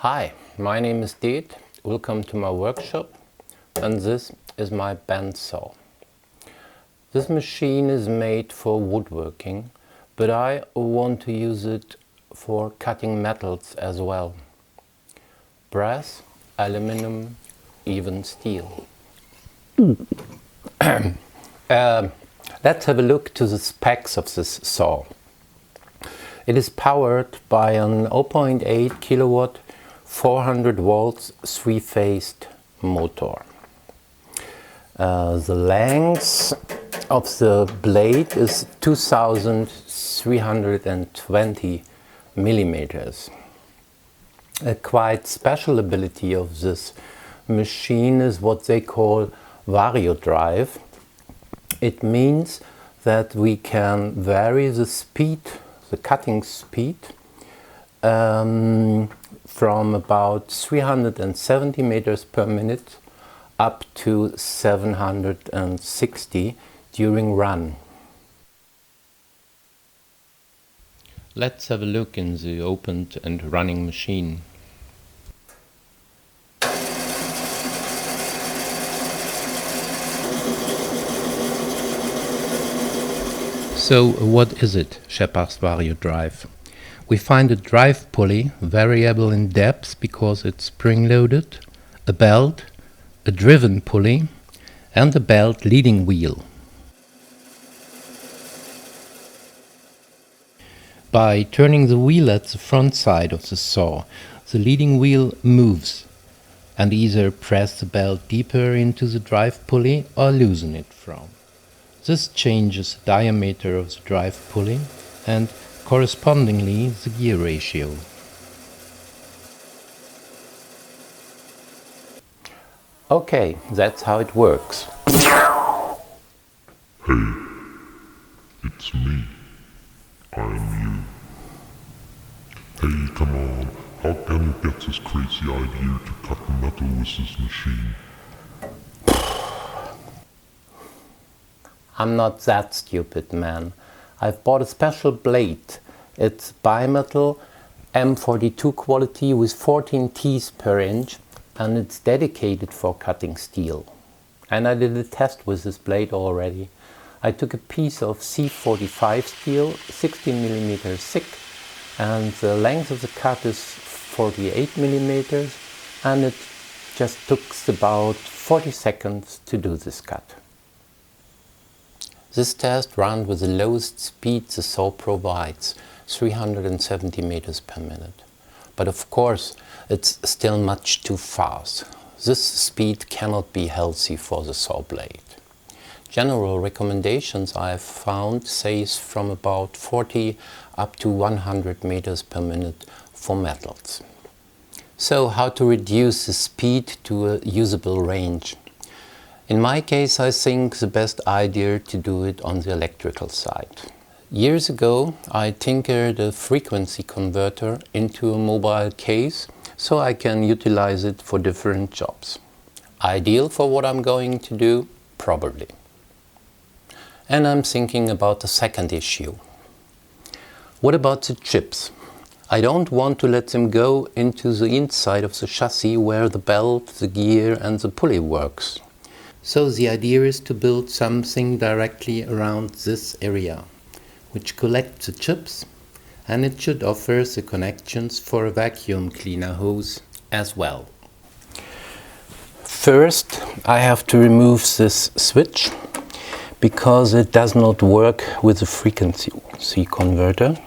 Hi, my name is Deet. Welcome to my workshop, and this is my bandsaw. This machine is made for woodworking, but I want to use it for cutting metals as well. Brass, aluminum, even steel. Let's have a look to the specs of this saw. It is powered by an 0.8 kilowatt 400 volts three-phased motor. The length of the blade is 2320 millimeters. A quite special ability of this machine is what they call variodrive. It means that we can vary the speed, the cutting speed, from about 370 meters per minute up to 760 during run. Let's have a look in the opened and running machine. So what is it, Scheppach's variodrive? We find a drive pulley, variable in depth because it's spring-loaded, a belt, a driven pulley, and a belt leading wheel. By turning the wheel at the front side of the saw, the leading wheel moves and either press the belt deeper into the drive pulley or loosen it from. This changes the diameter of the drive pulley and correspondingly the gear ratio. Okay, that's how it works. Hey, it's me. I'm you. Hey, come on. How can you get this crazy idea to cut metal with this machine? I'm not that stupid, man. I've bought a special blade. It's bimetal M42 quality with 14 teeth per inch, and it's dedicated for cutting steel. And I did a test with this blade already. I took a piece of C45 steel, 16 millimeters thick, and the length of the cut is 48 millimeters, and it just took about 40 seconds to do this cut. This test ran with the lowest speed the saw provides, 370 meters per minute. But of course, it's still much too fast. This speed cannot be healthy for the saw blade. General recommendations I have found says from about 40 up to 100 meters per minute for metals. So how to reduce the speed to a usable range? In my case, I think the best idea to do it on the electrical side. Years ago, I tinkered a frequency converter into a mobile case so I can utilize it for different jobs. Ideal for what I'm going to do? Probably. And I'm thinking about the second issue. What about the chips? I don't want to let them go into the inside of the chassis where the belt, the gear and the pulley works. So the idea is to build something directly around this area, which collects the chips, and it should offer the connections for a vacuum cleaner hose as well. First, I have to remove this switch because it does not work with the frequency converter.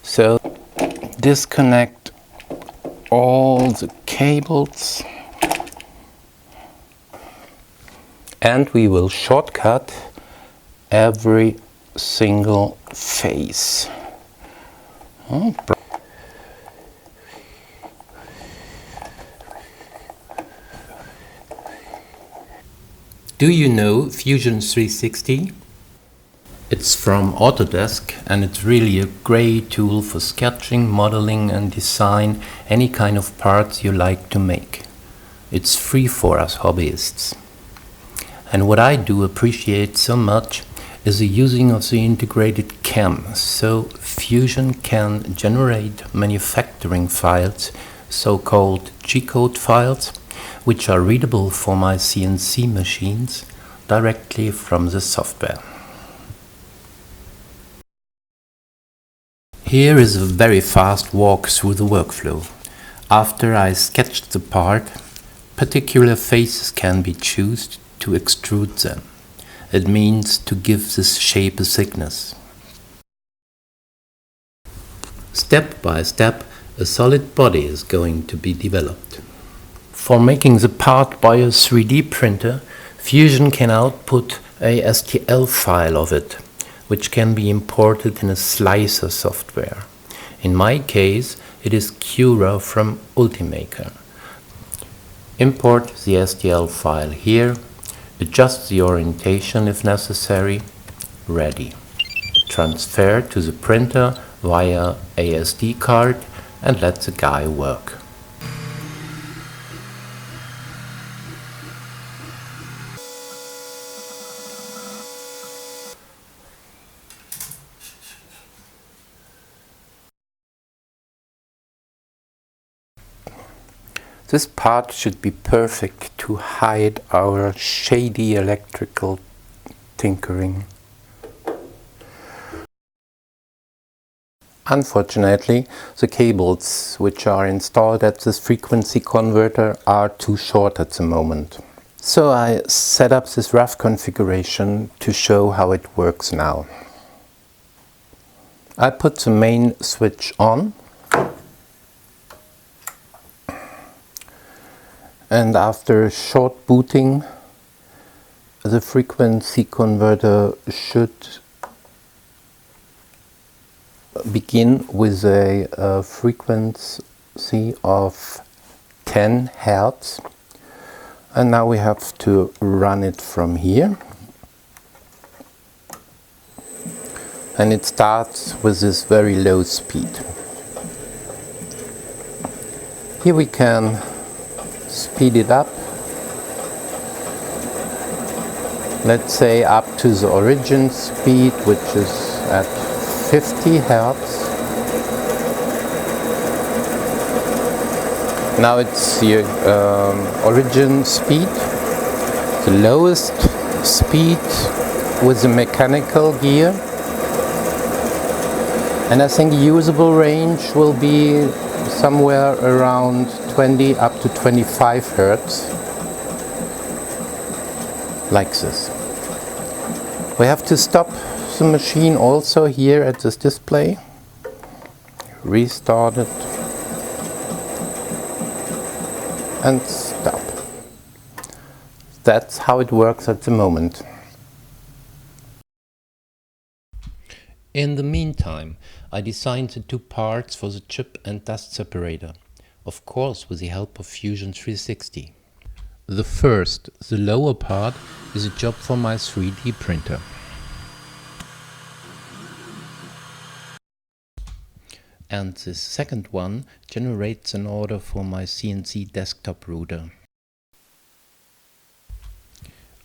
So disconnect all the cables. And we will shortcut every single phase. Do you know Fusion 360? It's from Autodesk and it's really a great tool for sketching, modeling and design any kind of parts you like to make. It's free for us hobbyists. And what I do appreciate so much is the using of the integrated CAM, so Fusion can generate, manufacture manufacturing files, so-called G-code files, which are readable for my CNC machines directly from the software. Here is a very fast walk through the workflow. After I sketched the part, particular faces can be chosen to extrude them. It means to give this shape a thickness. Step by step, a solid body is going to be developed. For making the part by a 3D printer, Fusion can output a stell file of it, which can be imported in a slicer software. In my case, it is Cura from Ultimaker. Import the stl file here, adjust the orientation if necessary, ready. Transfer to the printer via a SD card and let the guy work. This part should be perfect to hide our shady electrical tinkering. Unfortunately, the cables which are installed at this frequency converter are too short at the moment. So I set up this rough configuration to show how it works now. I put the main switch on, and after a short booting, the frequency converter should begin with a frequency of 10 Hertz. And now we have to run it from here. And it starts with this very low speed. Here we can speed it up, let's say up to the origin speed, which is at 50 Hertz. Now it's the origin speed, the lowest speed with the mechanical gear, and I think usable range will be somewhere around 20 up to 25 Hertz, like this. We have to stop the machine also here at this display, restart it, and stop. That's how it works at the moment. In the meantime, I designed the two parts for the chip and dust separator, of course with the help of Fusion 360. The first, the lower part, is a job for my 3D printer. And the second one generates an order for my CNC desktop router.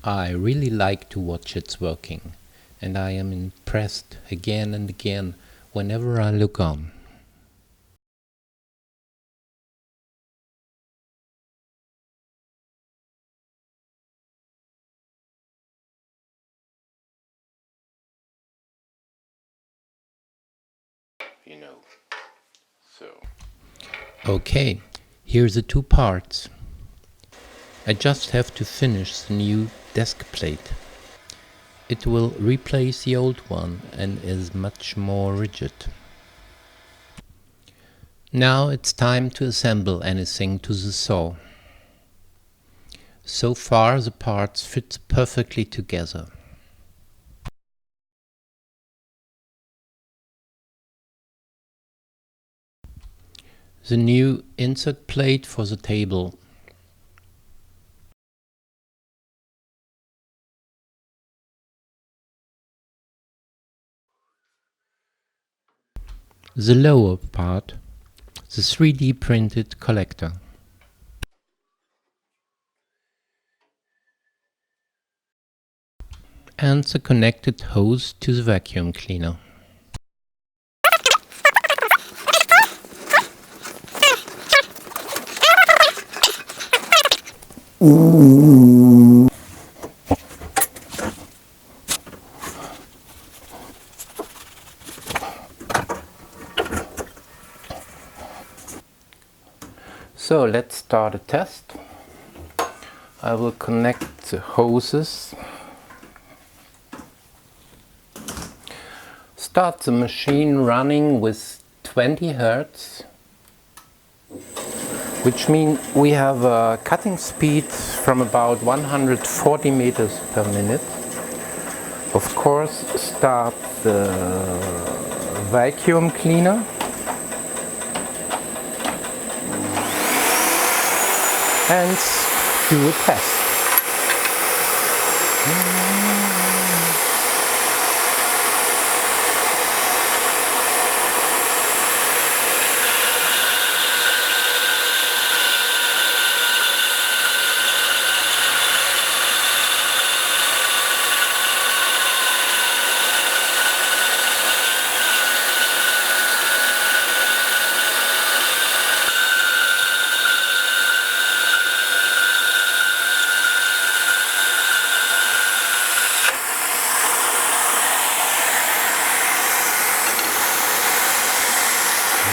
I really like to watch its working, and I am impressed again and again whenever I look on. You know, so. Okay, here are the two parts. I just have to finish the new desk plate. It will replace the old one and is much more rigid. Now it's time to assemble anything to the saw. So far the parts fit perfectly together. The new insert plate for the table. The lower part, the 3D printed collector. And the connected hose to the vacuum cleaner. So let's start a test. I will connect the hoses. Start the machine running with 20 Hertz, which means we have a cutting speed from about 140 meters per minute. Of course, start the vacuum cleaner and do a test.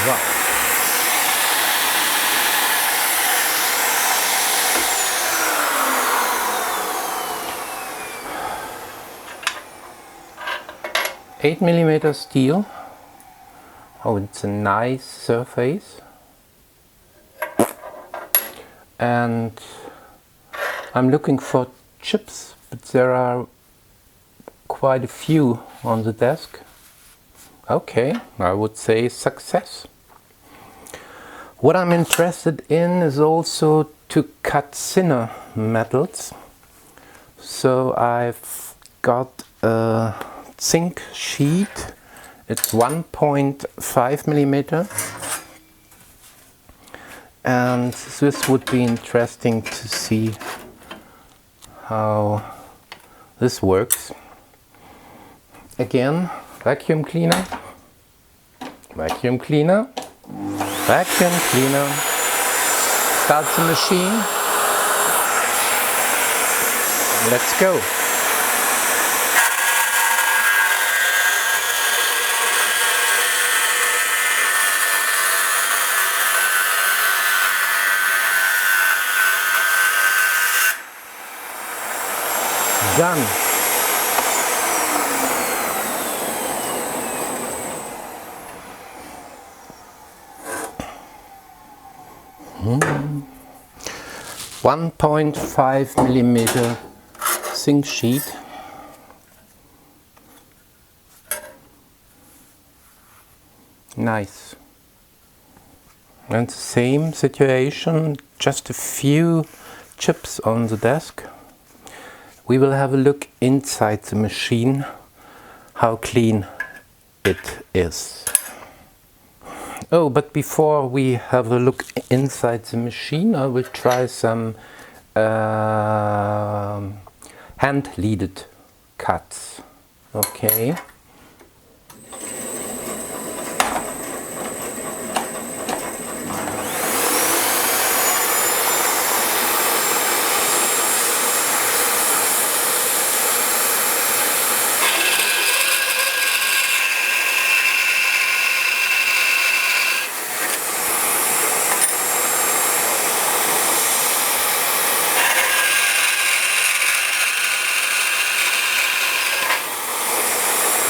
Wow. $8mm steel. Oh, it's a nice surface. And I'm looking for chips, but there are quite a few on the desk. Okay, I would say success. What I'm interested in is also to cut thinner metals. So I've got a zinc sheet. It's 1.5mm. And this would be interesting to see how this works. Again, vacuum cleaner, vacuum cleaner, vacuum cleaner. Start the machine. Let's go. Done. Mm. 1.5mm zinc sheet. Nice. And the same situation, just a few chips on the desk. We will have a look inside the machine, how clean it is. Oh, but before we have a look inside the machine, I will try some hand-leaded cuts. Okay.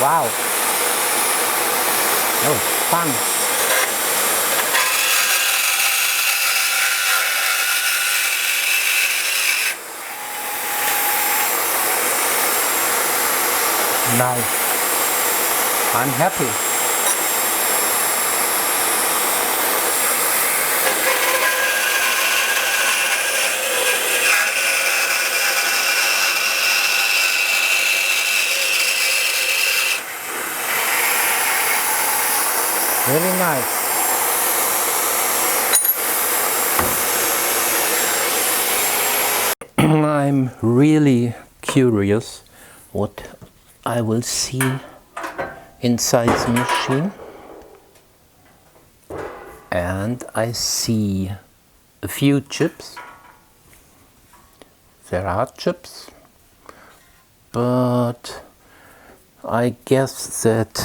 Wow. Oh, fun. Nice. I'm happy. Really nice. I'm really curious what I will see inside the machine. And I see a few chips. there are chips, but I guess that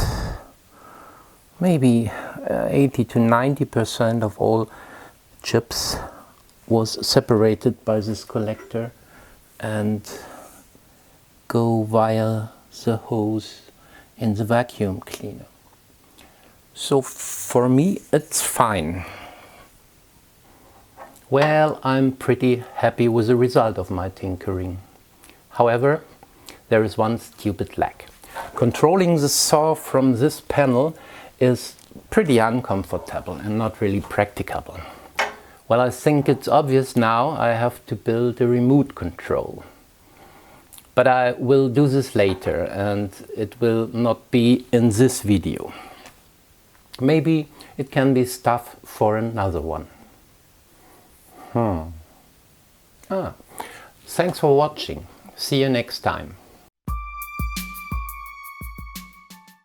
maybe 80 to 90% of all chips was separated by this collector and go via the hose in the vacuum cleaner. So for me it's fine. Well, I'm pretty happy with the result of my tinkering. However, there is one stupid lack. Controlling the saw from this panel is pretty uncomfortable and not really practicable. Well, I think it's obvious now I have to build a remote control. But I will do this later and it will not be in this video. Maybe it can be stuff for another one. Thanks for watching. See you next time.